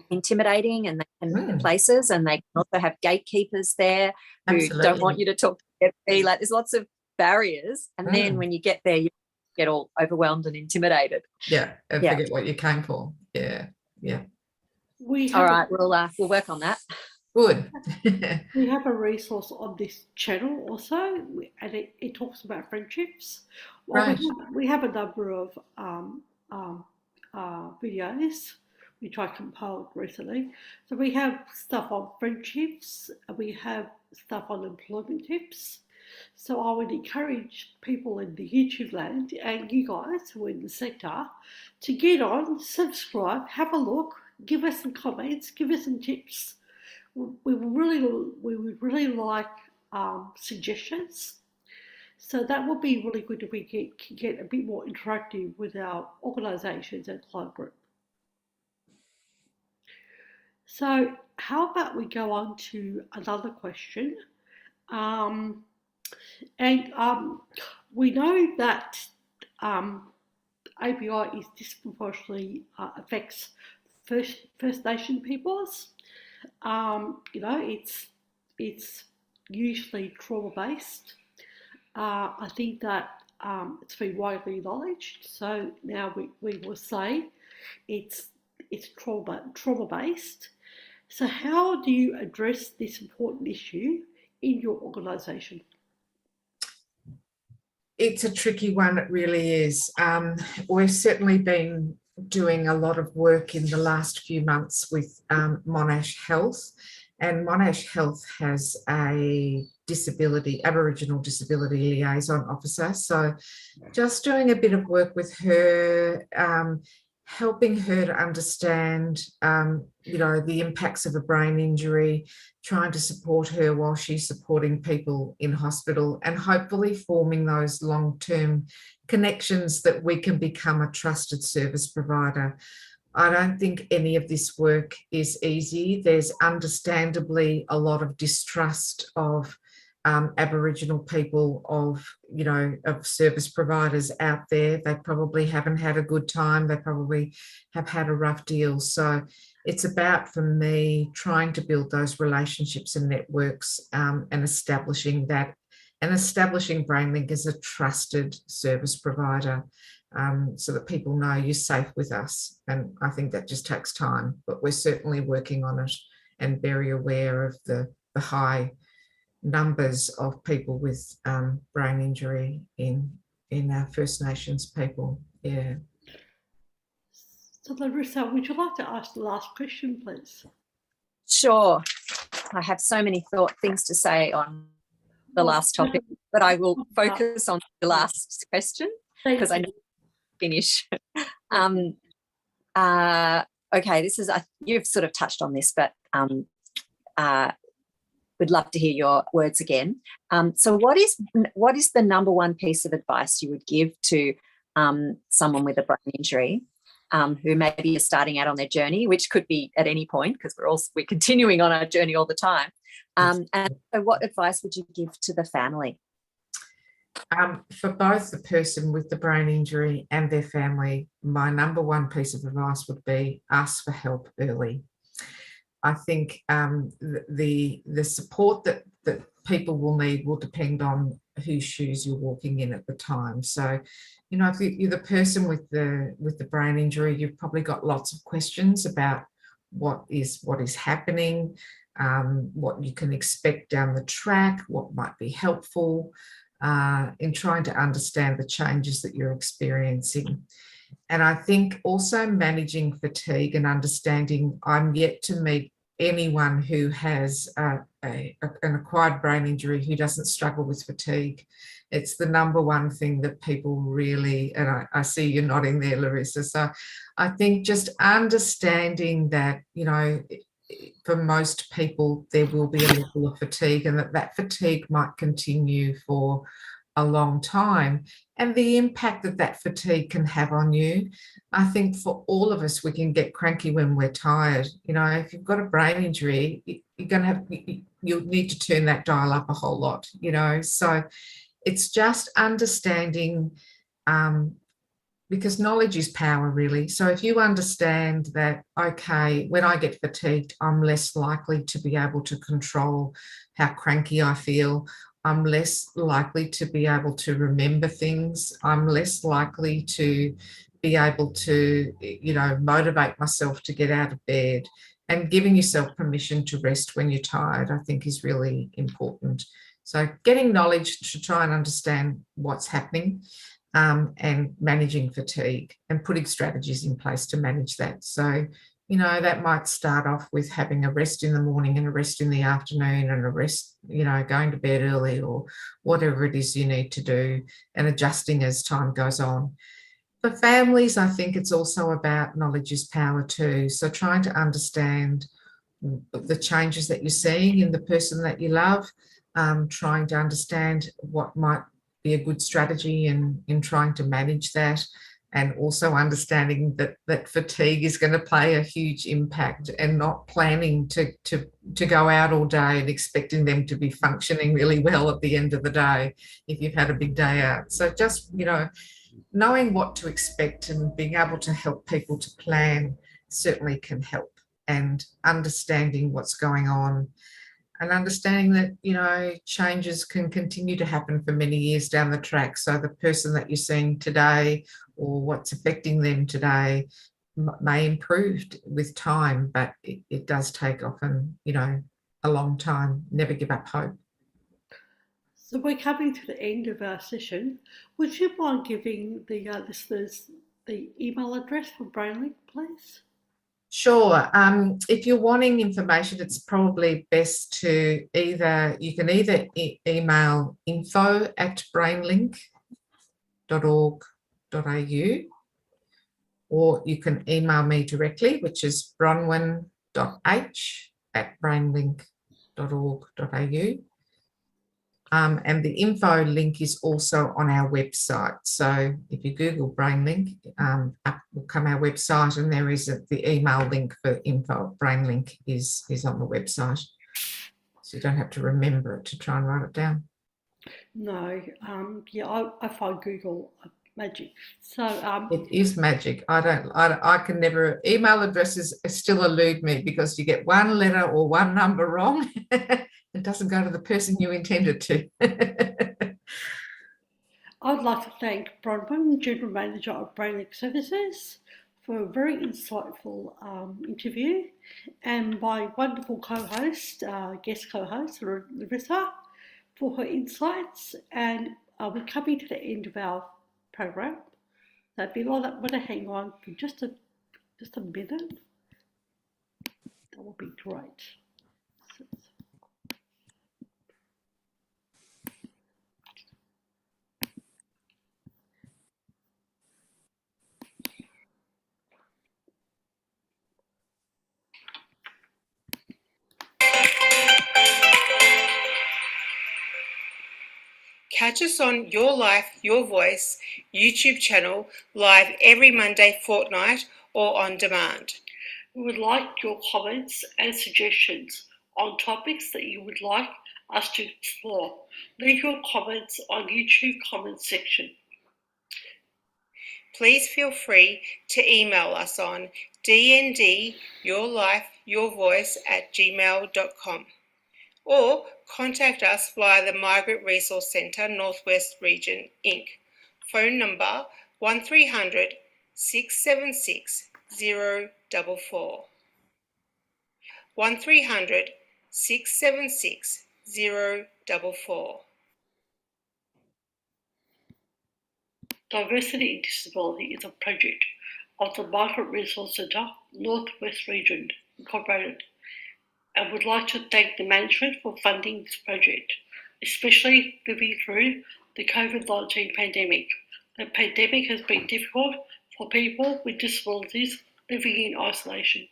intimidating, and they can in places, and they can also have gatekeepers there who don't want you to talk to the MP. Like, there's lots of barriers, and then when you get there, you get all overwhelmed and intimidated. Yeah, and forget what you came for. Yeah. All right, we'll work on that. Good. We have a resource on this channel also, and it talks about friendships. Well, right. We have a number of videos which I compiled recently. So we have stuff on friendships, and we have stuff on employment tips. So I would encourage people in the YouTube land and you guys who are in the sector to get on, subscribe, have a look, give us some comments, give us some tips. We would really like suggestions. So that would be really good if we can get a bit more interactive with our organisations and client group. So how about we go on to another question? We know that ABI is disproportionately affects First Nation peoples. It's usually trauma-based. I think that it's been widely acknowledged. So now we will say it's trauma-based. So how do you address this important issue in your organisation? It's a tricky one, it really is. We've certainly been doing a lot of work in the last few months with Monash Health, and Monash Health has a Aboriginal disability liaison officer. So just doing a bit of work with her, helping her to understand, the impacts of a brain injury, trying to support her while she's supporting people in hospital, and hopefully forming those long-term connections that we can become a trusted service provider. I don't think any of this work is easy. There's understandably a lot of distrust of Aboriginal people, of service providers out there. They probably haven't had a good time. They probably have had a rough deal. So it's about, for me, trying to build those relationships and networks, and establishing Brainlink as a trusted service provider, so that people know you're safe with us. And I think that just takes time, but we're certainly working on it and very aware of the high numbers of people with brain injury in our First Nations people. Yeah. So Larissa, would you like to ask the last question, please? Sure. I have so many things to say on the last topic, but I will focus on the last question because I know I'll finish. Okay, this is, you've sort of touched on this, but would love to hear your words again. So what is the number one piece of advice you would give to someone with a brain injury who maybe is starting out on their journey, which could be at any point because we're continuing on our journey all the time. And so what advice would you give to the family? For both the person with the brain injury and their family, my number one piece of advice would be ask for help early. I think the support that people will need will depend on whose shoes you're walking in at the time. So, if you're the person with the brain injury, you've probably got lots of questions about what is happening, what you can expect down the track, what might be helpful in trying to understand the changes that you're experiencing. And I think also managing fatigue and understanding, I'm yet to meet anyone who has an acquired brain injury who doesn't struggle with fatigue. It's the number one thing that people really, and I see you nodding there, Larissa. So I think just understanding that, for most people, there will be a level of fatigue, and that fatigue might continue for a long time, and the impact that fatigue can have on you. I think for all of us, we can get cranky when we're tired. If you've got a brain injury, you'll need to turn that dial up a whole lot, so it's just understanding, because knowledge is power, really. So if you understand that, okay, when I get fatigued, I'm less likely to be able to control how cranky I feel. I'm less likely to be able to remember things. I'm less likely to be able to, motivate myself to get out of bed. And giving yourself permission to rest when you're tired, I think, is really important. So getting knowledge to try and understand what's happening, and managing fatigue and putting strategies in place to manage that. So, that might start off with having a rest in the morning and a rest in the afternoon and a rest, going to bed early or whatever it is you need to do, and adjusting as time goes on. For families, I think it's also about knowledge is power too. So trying to understand the changes that you're seeing in the person that you love, trying to understand what might be a good strategy in trying to manage that, and also understanding that fatigue is going to play a huge impact, and not planning to go out all day and expecting them to be functioning really well at the end of the day if you've had a big day out. So just, knowing what to expect and being able to help people to plan certainly can help, and understanding what's going on, and understanding that, changes can continue to happen for many years down the track. So the person that you're seeing today or what's affecting them today may improve with time, but it does take often, a long time. Never give up hope. So we're coming to the end of our session. Would you mind giving the listeners the email address for Brainlink, please? Sure. If you're wanting information, it's probably best to you can either email info@brainlink.org.au, or you can email me directly, which is bronwyn.h@brainlink.org.au. And the info link is also on our website. So if you Google Brainlink, up will come our website, and there is the email link for info. Brainlink is on the website. So you don't have to remember it to try and write it down. No, I find Google magic. So it is magic. I can never, email addresses still elude me because you get one letter or one number wrong. It doesn't go to the person you intended to. I'd like to thank Bronwyn, General Manager of Brainlink Services, for a very insightful interview, and my wonderful co-host, guest co-host, Larissa, for her insights. And we're coming to the end of our program. So if you want to hang on for just a minute, that would be great. Catch us on Your Life, Your Voice YouTube channel, live every Monday fortnight or on demand. We would like your comments and suggestions on topics that you would like us to explore. Leave your comments on YouTube comments section. Please feel free to email us on dndyourlifeyourvoice@gmail.com or contact us via the Migrant Resource Centre Northwest Region Inc. Phone number 1300 676 044. 1300 676 044. Diversity and Disability is a project of the Migrant Resource Centre Northwest Region Incorporated, and would like to thank the management for funding this project, especially living through the COVID-19 pandemic. The pandemic has been difficult for people with disabilities living in isolation.